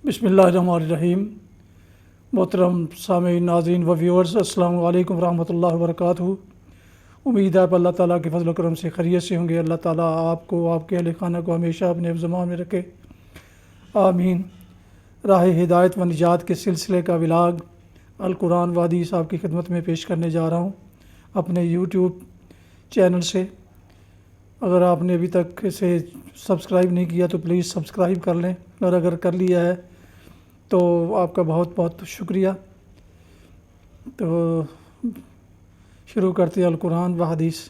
بسم اللہ الرحمن الرحیم۔ محترم سامعین، ناظرین و ویورز، السلام علیکم ورحمۃ اللہ وبرکاتہ۔ امید ہے آپ اللہ تعالیٰ کے فضل و کرم سے خیریت سے ہوں گے۔ اللہ تعالیٰ آپ کو، آپ کے اہل خانہ کو ہمیشہ اپنے حفظ و امان میں رکھے، آمین۔ راہ ہدایت و نجات کے سلسلے کا ولاگ القرآن و حدیث آپ کی خدمت میں پیش کرنے جا رہا ہوں اپنے یوٹیوب چینل سے۔ اگر آپ نے ابھی تک اسے سبسکرائب نہیں کیا تو پلیز سبسکرائب کر لیں، اور اگر کر لیا ہے تو آپ کا بہت بہت شکریہ۔ تو شروع کرتے ہیں القرآن و حدیث۔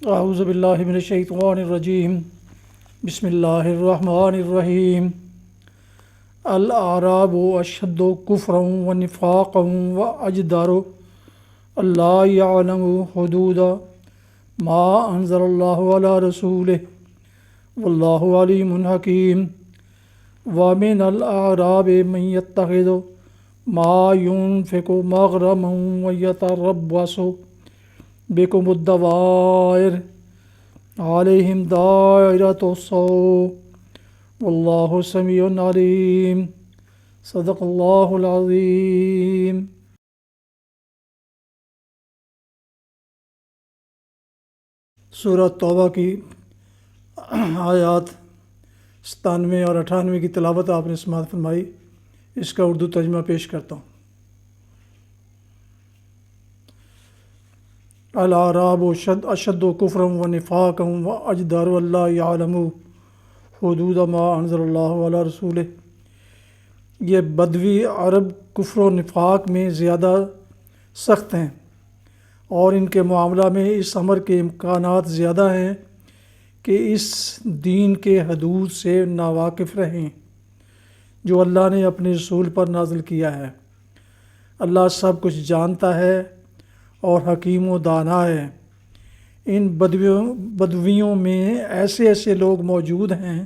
اعوذ باللہ من الشیطان الرجیم، بسم اللہ الرحمن الرحیم۔ الاعراب اشد کفرا و نفاقا و اجدر اللہ یعلم حدود ما انزل اللہ علی رسولہ واللہ علیم حکیم۔ ومن الاعراب من یتخذ ما ينفق مغرما ویتربص بکم الدوائر علیہم دائرۃ السوء واللہ سمیع علیم۔ صدق اللہ العظیم۔ سورہ توبہ کی آیات 97 اور 98 کی تلاوت آپ نے سماعت فرمائی۔ اس کا اردو ترجمہ پیش کرتا ہوں۔ الاعراب اشد کفرا و نفاقا و اجدر اللہ یعلم حدود ما انزل اللہ علی رسولہ۔ یہ بدوی عرب کفر و نفاق میں زیادہ سخت ہیں، اور ان کے معاملہ میں اس امر کے امکانات زیادہ ہیں کہ اس دین کے حدود سے ناواقف رہیں جو اللہ نے اپنے رسول پر نازل کیا ہے۔ اللہ سب کچھ جانتا ہے اور حکیم و دانا ہے۔ ان بدویوں میں ایسے لوگ موجود ہیں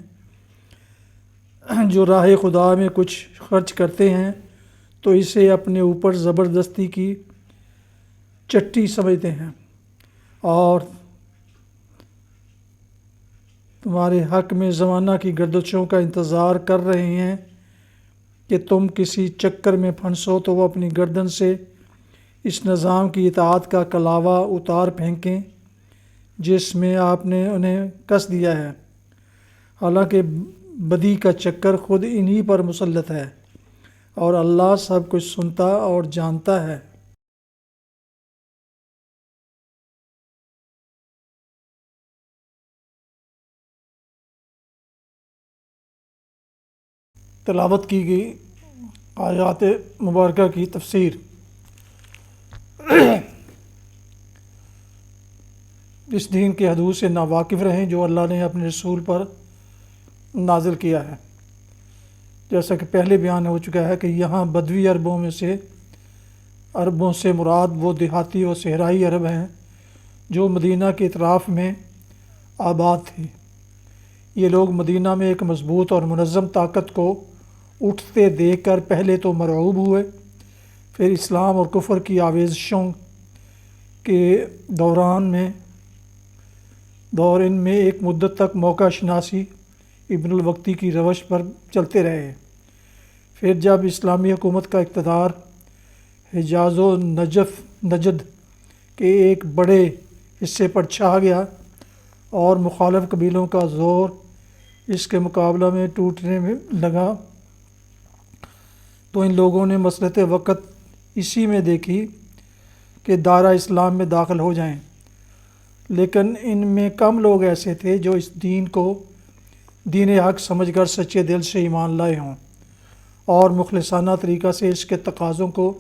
جو راہ خدا میں کچھ خرچ کرتے ہیں تو اسے اپنے اوپر زبردستی کی چٹی سمجھتے ہیں، اور تمہارے حق میں زمانہ کی گردشوں کا انتظار کر رہے ہیں کہ تم کسی چکر میں پھنسو تو وہ اپنی گردن سے اس نظام کی اطاعت کا کلاوہ اتار پھینکیں جس میں آپ نے انہیں کس دیا ہے، حالانکہ بدی کا چکر خود انہی پر مسلط ہے، اور اللہ سب کچھ سنتا اور جانتا ہے۔ تلاوت کی گئی آیات مبارکہ کی تفسیر۔ اس دین کے حدود سے ناواقف رہیں جو اللہ نے اپنے رسول پر نازل کیا ہے۔ جیسا کہ پہلے بیان ہو چکا ہے کہ یہاں بدوی عربوں سے مراد وہ دیہاتی و صحرائی عرب ہیں جو مدینہ کے اطراف میں آباد تھے۔ یہ لوگ مدینہ میں ایک مضبوط اور منظم طاقت کو اٹھتے دیکھ کر پہلے تو مرعوب ہوئے، پھر اسلام اور کفر کی آویزشوں کے دور ان میں ایک مدت تک موقع شناسی ابن الوقتی کی روش پر چلتے رہے۔ پھر جب اسلامی حکومت کا اقتدار حجاز و نجد کے ایک بڑے حصے پر چھا گیا اور مخالف قبیلوں کا زور اس کے مقابلہ میں ٹوٹنے میں لگا، تو ان لوگوں نے مصلحت وقت اسی میں دیکھی کہ دائرہ اسلام میں داخل ہو جائیں، لیکن ان میں کم لوگ ایسے تھے جو اس دین کو دین حق سمجھ کر سچے دل سے ایمان لائے ہوں اور مخلصانہ طریقہ سے اس کے تقاضوں کو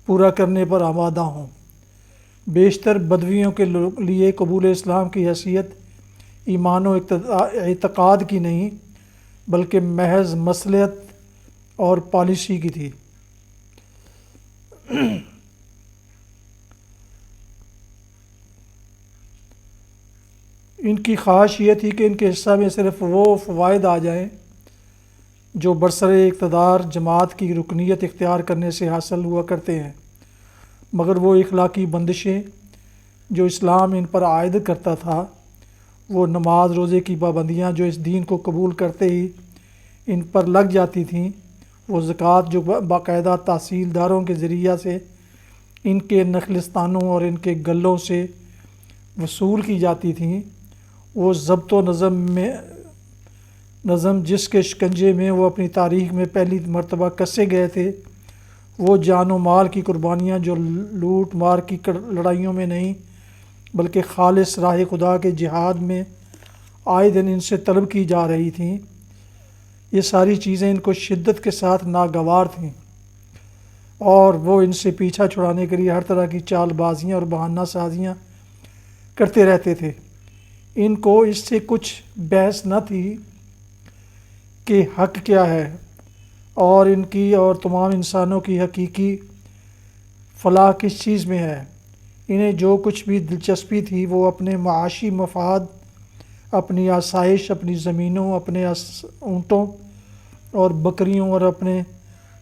پورا کرنے پر آمادہ ہوں۔ بیشتر بدویوں کے لیے قبول اسلام کی حیثیت ایمان و اعتقاد کی نہیں بلکہ محض مصلحت اور پالیسی کی تھی۔ ان کی خواہش یہ تھی کہ ان کے حصہ میں صرف وہ فوائد آ جائیں جو برسر اقتدار جماعت کی رکنیت اختیار کرنے سے حاصل ہوا کرتے ہیں، مگر وہ اخلاقی بندشیں جو اسلام ان پر عائد کرتا تھا، وہ نماز روزے کی پابندیاں جو اس دین کو قبول کرتے ہی ان پر لگ جاتی تھیں، وہ زکوٰۃ جو باقاعدہ تحصیلداروں کے ذریعہ سے ان کے نخلستانوں اور ان کے گلوں سے وصول کی جاتی تھیں، وہ ضبط و نظم جس کے شکنجے میں وہ اپنی تاریخ میں پہلی مرتبہ کسے گئے تھے، وہ جان و مال کی قربانیاں جو لوٹ مار کی لڑائیوں میں نہیں بلکہ خالص راہ خدا کے جہاد میں آئے دن ان سے طلب کی جا رہی تھیں، یہ ساری چیزیں ان کو شدت کے ساتھ ناگوار تھیں، اور وہ ان سے پیچھا چھڑانے کے لیے ہر طرح کی چال بازیاں اور بہانہ سازیاں کرتے رہتے تھے۔ ان کو اس سے کچھ بحث نہ تھی کہ حق کیا ہے، اور ان کی اور تمام انسانوں کی حقیقی فلاح کس چیز میں ہے۔ انہیں جو کچھ بھی دلچسپی تھی وہ اپنے معاشی مفاد، اپنی آسائش، اپنی زمینوں، اپنے اونٹوں اور بکریوں اور اپنے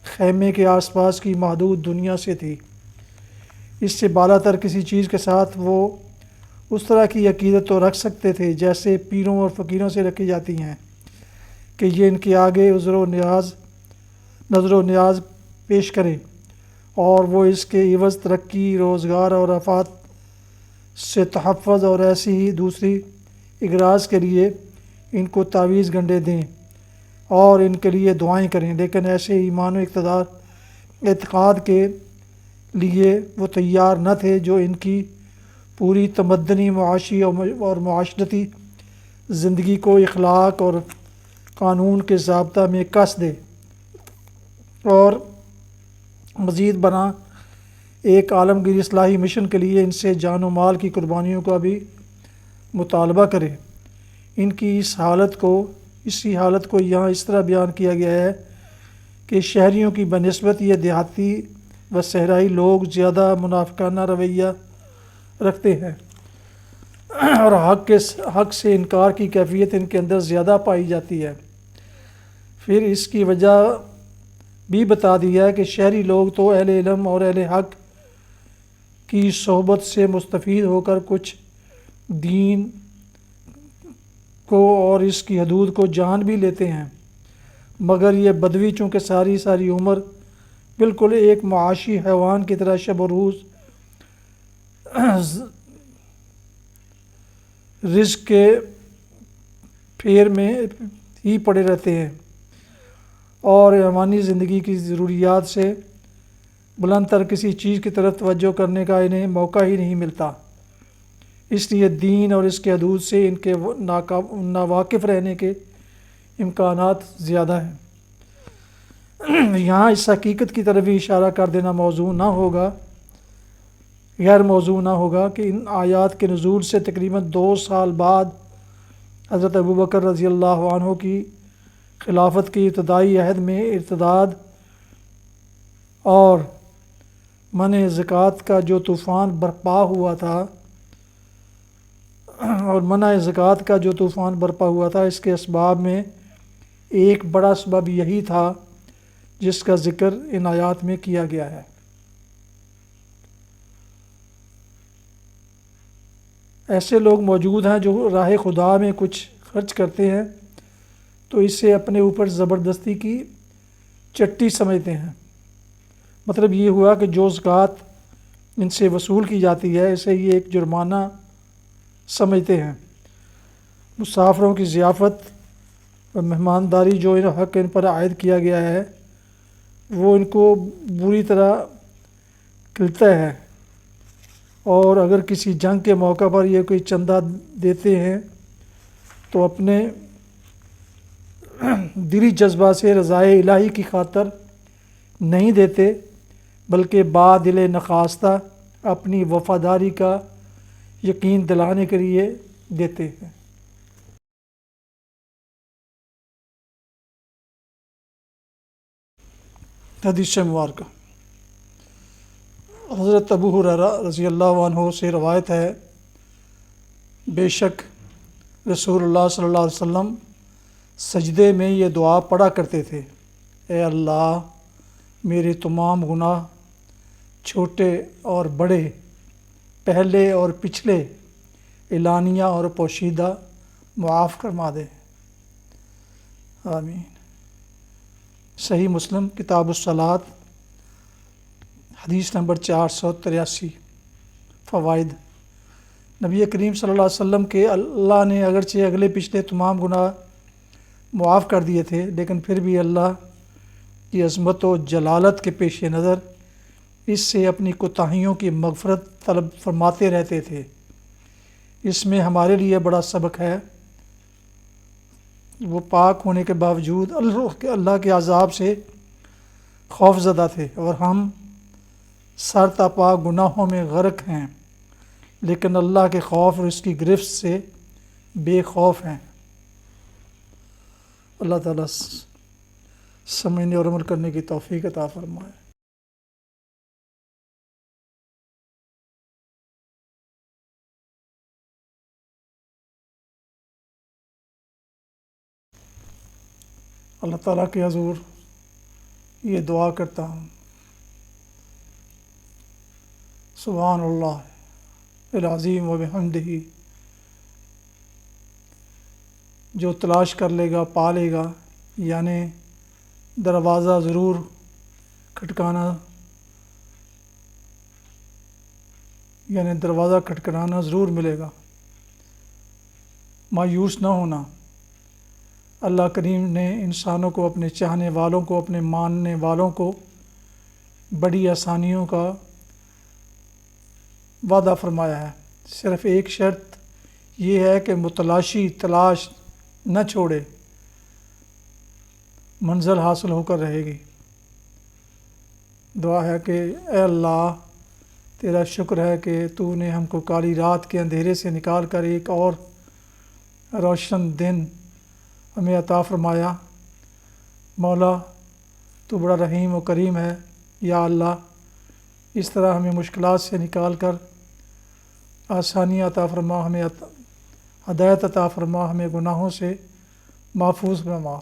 خیمے کے آس پاس کی محدود دنیا سے تھی۔ اس سے بالا تر کسی چیز کے ساتھ وہ اس طرح کی عقیدت تو رکھ سکتے تھے جیسے پیروں اور فقیروں سے رکھی جاتی ہیں کہ یہ ان کے آگے نظر و نیاز پیش کریں، اور وہ اس کے عوض ترقی، روزگار اور آفات سے تحفظ اور ایسی ہی دوسری اغراض کے لیے ان کو تعویذ گنڈے دیں اور ان کے لیے دعائیں کریں، لیکن ایسے ایمان و اعتقاد کے لیے وہ تیار نہ تھے جو ان کی پوری تمدنی، معاشی اور معاشرتی زندگی کو اخلاق اور قانون کے ضابطہ میں کس دے، اور مزید برآں ایک عالمگیر اصلاحی مشن کے لیے ان سے جان و مال کی قربانیوں کا بھی مطالبہ کرے۔ ان کی اسی حالت کو یہاں اس طرح بیان کیا گیا ہے کہ شہریوں کی بنسبت یہ دیہاتی و صحرائی لوگ زیادہ منافقانہ رویہ رکھتے ہیں، اور حق سے انکار کی کیفیت ان کے اندر زیادہ پائی جاتی ہے۔ پھر اس کی وجہ بھی بتا دی ہے کہ شہری لوگ تو اہل علم اور اہل حق کی صحبت سے مستفید ہو کر کچھ دین کو اور اس کی حدود کو جان بھی لیتے ہیں، مگر یہ بدوی چونکہ ساری عمر بالکل ایک معاشی حیوان کی طرح شب و روز رزق کے پھیر میں ہی پڑے رہتے ہیں، اور حیوانی زندگی کی ضروریات سے بلند تر کسی چیز کی طرف توجہ کرنے کا انہیں موقع ہی نہیں ملتا، اس لیے دین اور اس کے حدود سے ان کے ناواقف رہنے کے امکانات زیادہ ہیں۔ یہاں اس حقیقت کی طرف بھی اشارہ کر دینا غیر موضوع نہ ہوگا کہ ان آیات کے نزول سے تقریباً 2 سال بعد حضرت ابوبکر رضی اللہ عنہ کی خلافت کے ابتدائی عہد میں ارتداد اور منع زکوٰۃ کا جو طوفان برپا ہوا تھا اس کے اسباب میں ایک بڑا سبب یہی تھا جس کا ذکر ان آیات میں کیا گیا ہے۔ ایسے لوگ موجود ہیں جو راہ خدا میں کچھ خرچ کرتے ہیں تو اسے اپنے اوپر زبردستی کی چٹی سمجھتے ہیں، مطلب یہ ہوا کہ جو زکوٰۃ ان سے وصول کی جاتی ہے اسے یہ ایک جرمانہ سمجھتے ہیں۔ مسافروں کی ضیافت و مہمانداری جو حق ان پر عائد کیا گیا ہے وہ ان کو بری طرح کھلتا ہے، اور اگر کسی جنگ کے موقع پر یہ کوئی چندہ دیتے ہیں تو اپنے دلی جذبہ سے رضائے الہی کی خاطر نہیں دیتے بلکہ بادل نخواستہ اپنی وفاداری کا یقین دلانے کے لیے دیتے ہیں۔ حدیث مبارکہ حضرت ابو ہریرہ رضی اللہ عنہ سے روایت ہے، بے شک رسول اللہ صلی اللہ علیہ وسلم سجدے میں یہ دعا پڑھا کرتے تھے، اے اللہ میرے تمام گناہ چھوٹے اور بڑے، پہلے اور پچھلے، اعلانیہ اور پوشیدہ معاف فرما دے، آمین۔ صحیح مسلم کتاب الصلاۃ حدیث نمبر 483۔ فوائد۔ نبی کریم صلی اللہ علیہ وسلم کے اللہ نے اگرچہ اگلے پچھلے تمام گناہ معاف کر دیے تھے، لیکن پھر بھی اللہ کی عظمت و جلالت کے پیش نظر اس سے اپنی کوتاہیوں کی مغفرت طلب فرماتے رہتے تھے۔ اس میں ہمارے لیے بڑا سبق ہے۔ وہ پاک ہونے کے باوجود اللہ کے عذاب سے خوف زدہ تھے، اور ہم سر تا پا گناہوں میں غرق ہیں، لیکن اللہ کے خوف اور اس کی گرفت سے بے خوف ہیں۔ اللہ تعالیٰ سمجھنے اور عمل کرنے کی توفیق عطا فرمائے۔ اللہ تعالیٰ کے حضور یہ دعا کرتا ہوں، سبحان اللہ العظیم و بحمدہ، جو تلاش کر لے گا پا لے گا، یعنی دروازہ ضرور کھٹکھٹانا ضرور ملے گا۔ مایوس نہ ہونا۔ اللہ کریم نے انسانوں کو، اپنے چاہنے والوں کو، اپنے ماننے والوں کو بڑی آسانیوں کا وعدہ فرمایا ہے۔ صرف ایک شرط یہ ہے کہ متلاشی تلاش نہ چھوڑے، منزل حاصل ہو کر رہے گی۔ دعا ہے کہ اے اللہ، تیرا شکر ہے کہ تو نے ہم کو کالی رات کے اندھیرے سے نکال کر ایک اور روشن دن ہمیں عطا فرمایا۔ مولا، تو بڑا رحیم و کریم ہے۔ یا اللہ، اس طرح ہمیں مشکلات سے نکال کر آسانی عطا فرما، ہمیں ہدایت عطا فرما، ہمیں گناہوں سے محفوظ فرما۔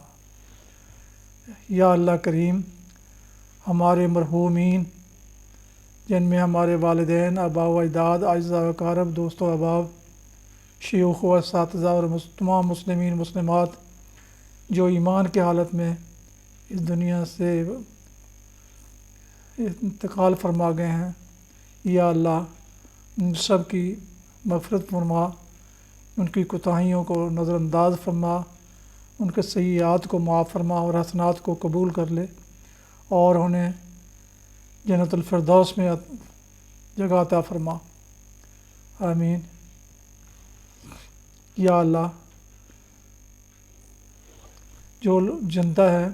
یا اللہ کریم، ہمارے مرحومین جن میں ہمارے والدین، آباء و اجداد، اعزاء و اقارب، دوست و احباب، شیوخ و اساتذہ اور تمام مسلمین مسلمات جو ایمان کے حالت میں اس دنیا سے انتقال فرما گئے ہیں، یا اللہ ان سب کی مغفرت فرما، ان کی کوتاہیوں کو نظر انداز فرما، ان کے سیئات کو معاف فرما اور حسنات کو قبول کر لے، اور انہیں جنت الفردوس میں جگہ عطا فرما۔ آمین۔ یا اللہ، جو جنتا ہے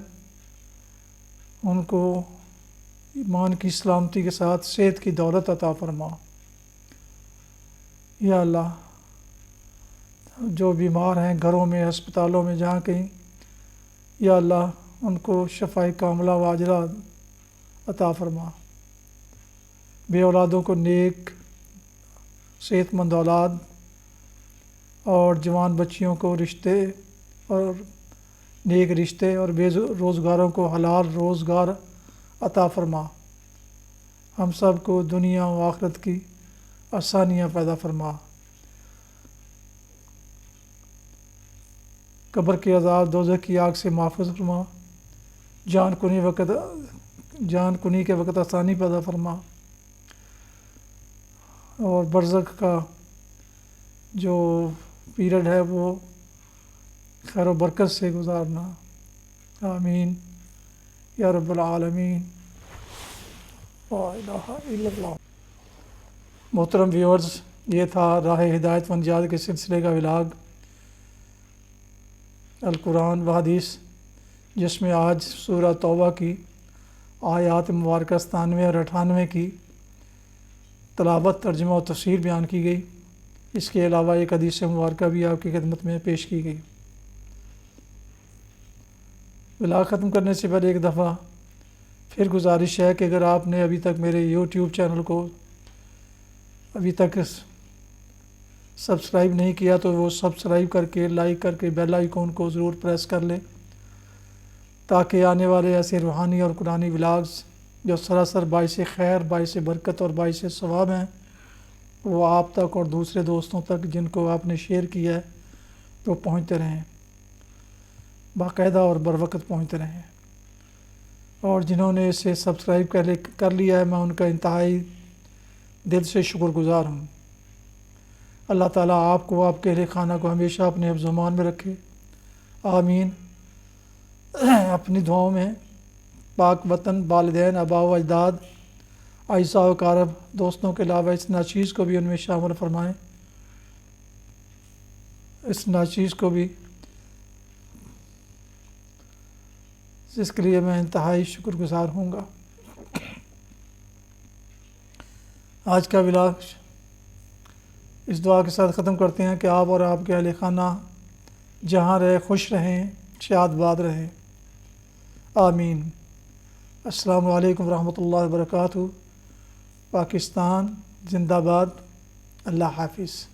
ان کو ایمان کی سلامتی کے ساتھ صحت کی دولت عطا فرما۔ یا اللہ، جو بیمار ہیں گھروں میں، ہسپتالوں میں، جہاں کہیں، یا اللہ ان کو شفاء کاملہ و عاجلہ عطا فرما۔ بے اولادوں کو نیک صحت مند اولاد، اور جوان بچیوں کو رشتے اور نیک رشتے، اور بے روزگاروں کو حلال روزگار عطا فرما۔ ہم سب کو دنیا و آخرت کی آسانیاں پیدا فرما۔ قبر کے عذاب، دوزخ کی آگ سے محفوظ فرما۔ جان کنی کے وقت آسانی پیدا فرما، اور برزخ کا جو پیریڈ ہے وہ خیر و برکت سے گزارنا۔ آمین یا رب العالمین۔ لا الہ الا اللہ۔ محترم ویورز، یہ تھا راہ ہدایت و نجات کے سلسلے کا ولاگ القرآن و حدیث، جس میں آج سورہ توبہ کی آیات مبارکہ 97 اور 98 کی تلاوت، ترجمہ و تفسیر بیان کی گئی۔ اس کے علاوہ ایک حدیث مبارکہ بھی آپ کی خدمت میں پیش کی گئی۔ ولاگ ختم کرنے سے پہلے ایک دفعہ پھر گزارش ہے کہ اگر آپ نے ابھی تک میرے یوٹیوب چینل کو ابھی تک سبسکرائب نہیں کیا تو وہ سبسکرائب کر کے، لائک کر کے، بیل آئیکن کو ضرور پریس کر لیں، تاکہ آنے والے ایسے روحانی اور قرآنی ولاگز جو سراسر باعث خیر، باعث برکت اور باعث ثواب ہیں، وہ آپ تک اور دوسرے دوستوں تک جن کو آپ نے شیئر کیا ہے تو پہنچتے رہیں، باقاعدہ اور بروقت پہنچتے رہیں۔ اور جنہوں نے اسے سبسکرائب کر لیا ہے، میں ان کا انتہائی دل سے شکر گزار ہوں۔ اللہ تعالیٰ آپ کو، آپ کے اہل خانہ کو ہمیشہ اپنے حفظ و امان میں رکھے، آمین۔ اپنی دعاؤں میں پاک وطن، والدین، آباء و اجداد، اعزاء و اقارب، دوستوں کے علاوہ اس ناچیز کو بھی ان میں شامل فرمائیں، اس ناچیز کو بھی، جس کے لیے میں انتہائی شکر گزار ہوں گا۔ آج کا ولاگ اس دعا کے ساتھ ختم کرتے ہیں کہ آپ اور آپ کے اہل خانہ جہاں رہے خوش رہیں، شاد باد رہیں، آمین۔ السلام علیکم ورحمۃ اللہ وبرکاتہ۔ پاکستان زندہ باد۔ اللہ حافظ۔